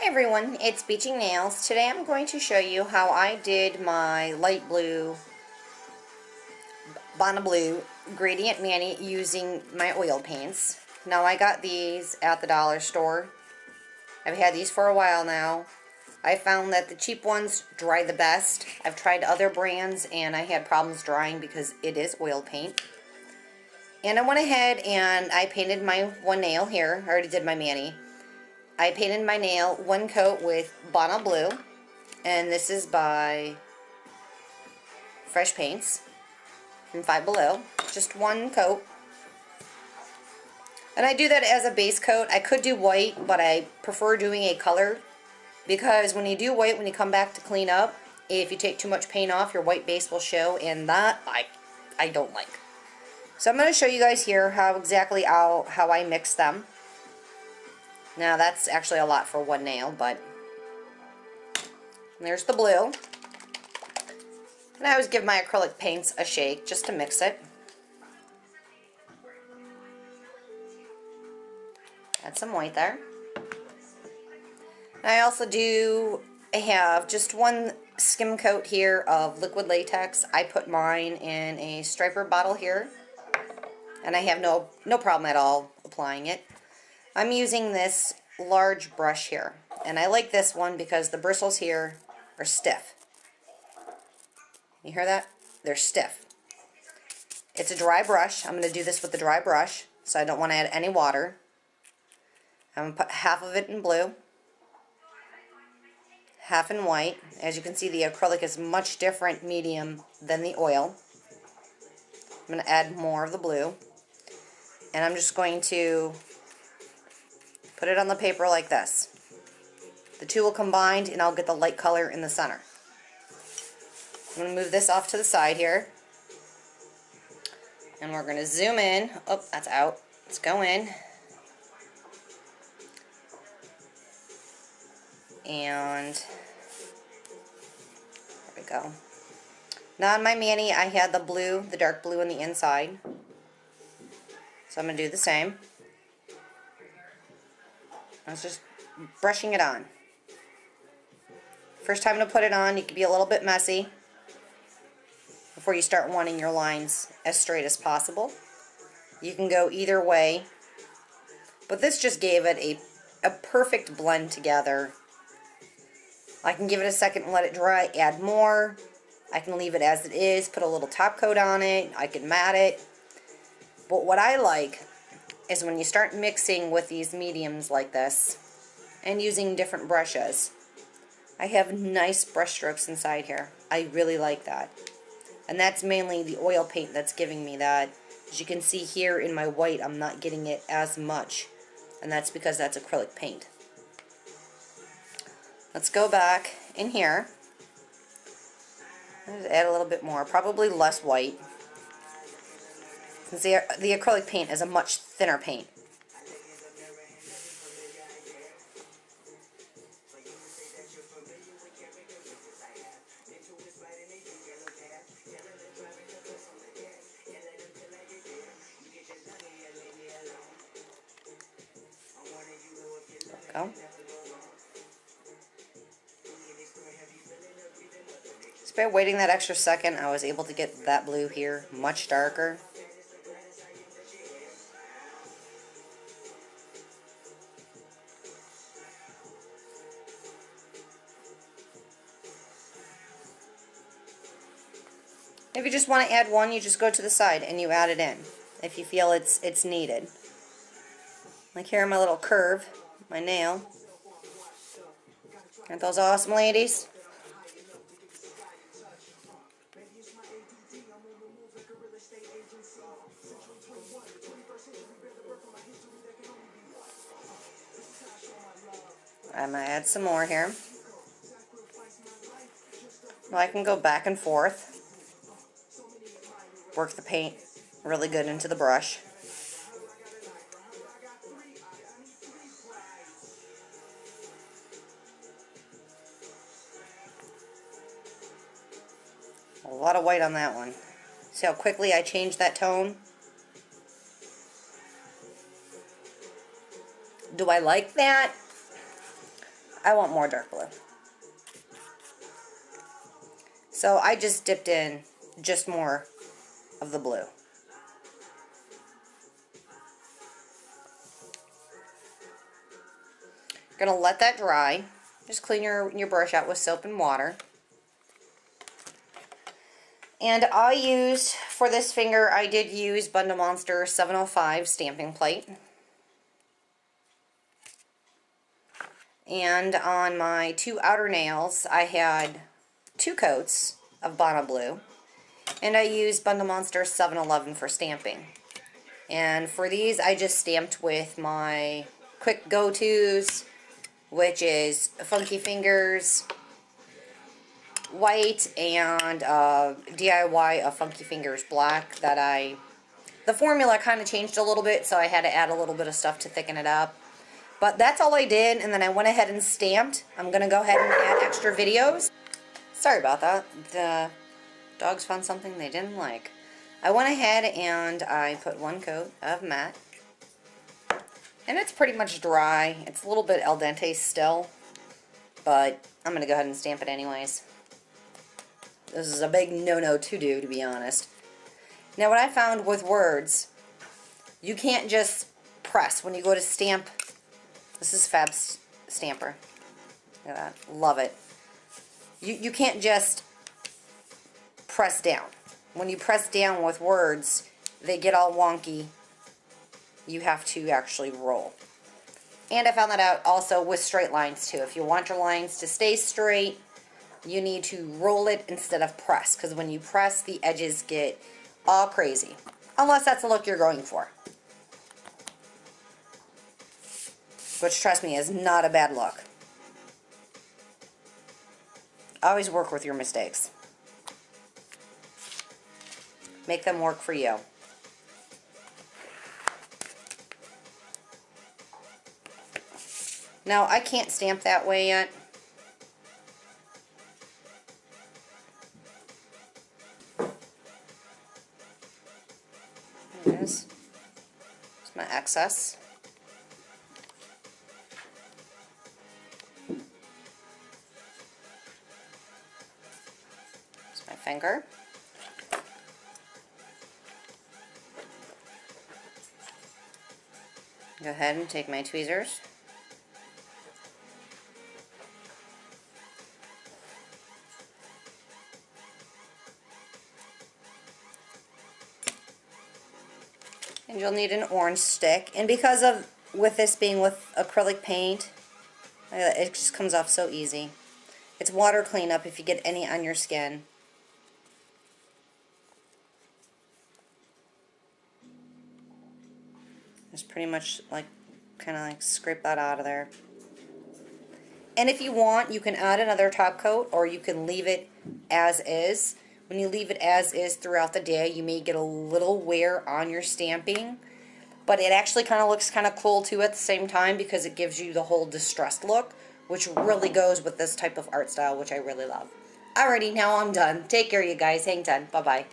Hi everyone, it's Beaching Nails. Today I'm going to show you how I did my light blue, Bonna Blue gradient mani using my oil paints. Now I got these at the dollar store. I've had these for a while now. I found that the cheap ones dry the best. I've tried other brands and I had problems drying because it is oil paint. And I went ahead and I painted my one nail here. I already did my mani. I painted my nail one coat with Bonna Blue, and this is by Fresh Paints from Five Below. Just one coat. And I do that as a base coat. I could do white, but I prefer doing a color because when you do white, when you come back to clean up, if you take too much paint off, your white base will show, and that I don't like. So I'm going to show you guys here how I mix them. Now that's actually a lot for one nail, but there's the blue. And I always give my acrylic paints a shake just to mix it. Add some white there. And I also have just one skim coat here of liquid latex. I put mine in a striper bottle here, and I have no problem at all applying it. I'm using this large brush here, and I like this one because the bristles here are stiff. You hear that? They're stiff. It's a dry brush. I'm going to do this with the dry brush, so I don't want to add any water. I'm going to put half of it in blue, half in white. As you can see, the acrylic is much different medium than the oil. I'm going to add more of the blue, and I'm just going to put it on the paper like this. The two will combine and I'll get the light color in the center. I'm going to move this off to the side here. And we're going to zoom in. Oh, that's out. Let's go in. And there we go. Now on my mani I had the blue, the dark blue on the inside. So I'm going to do the same. I was just brushing it on. First time to put it on, you can be a little bit messy before you start wanting your lines as straight as possible. You can go either way, but this just gave it a perfect blend together. I can give it a second and let it dry, add more. I can leave it as it is, put a little top coat on it, I can mat it. But what I like is when you start mixing with these mediums like this and using different brushes. I have nice brush strokes inside here. I really like that. And that's mainly the oil paint that's giving me that. As you can see here in my white, I'm not getting it as much. And that's because that's acrylic paint. Let's go back in here. Let's add a little bit more, probably less white. Since the acrylic paint is a much thinner paint. There we go. Just by waiting that extra second, I was able to get that blue here much darker. If you just want to add one, you just go to the side and you add it in if you feel it's needed. Like here, my little curve, my nail. Aren't those awesome, ladies? I'm going to add some more here. Well, I can go back and forth. Work the paint really good into the brush. A lot of white on that one. See how quickly I changed that tone? Do I like that? I want more dark blue. So I just dipped in just more of the blue. You're going to let that dry. Just clean your brush out with soap and water. And I used, for this finger, I did use Bundle Monster 705 stamping plate. And on my 2 outer nails, I had 2 coats of Bana Blue. And I used Bundle Monster 711 for stamping. And for these, I just stamped with my quick go-tos, which is Funky Fingers white and DIY of Funky Fingers black. The formula kind of changed a little bit, so I had to add a little bit of stuff to thicken it up. But that's all I did, and then I went ahead and stamped. I'm going to go ahead and add extra videos. Sorry about that. The dogs found something they didn't like. I went ahead and I put 1 coat of matte. And it's pretty much dry. It's a little bit al dente still, but I'm going to go ahead and stamp it anyways. This is a big no-no to do, to be honest. Now what I found with words, you can't just press. When you go to stamp, this is Fab's stamper. Look at that. Love it. You can't just press down. When you press down with words, they get all wonky. You have to actually roll. And I found that out also with straight lines too. If you want your lines to stay straight, you need to roll it instead of press, because when you press, the edges get all crazy. Unless that's the look you're going for. Which, trust me, is not a bad look. Always work with your mistakes. Make them work for you. Now, I can't stamp that way yet. There it is. It's my excess. It's my finger. Go ahead and take my tweezers. And you'll need an orange stick. And because of, with this being with acrylic paint, it just comes off so easy. It's water cleanup if you get any on your skin. Just pretty much like, kind of like scrape that out of there. And if you want, you can add another top coat, or you can leave it as is. When you leave it as is throughout the day, you may get a little wear on your stamping, but it actually kind of looks kind of cool too at the same time, because it gives you the whole distressed look, which really goes with this type of art style, which I really love. Alrighty, now I'm done. Take care, you guys. Hang tight. Bye-bye.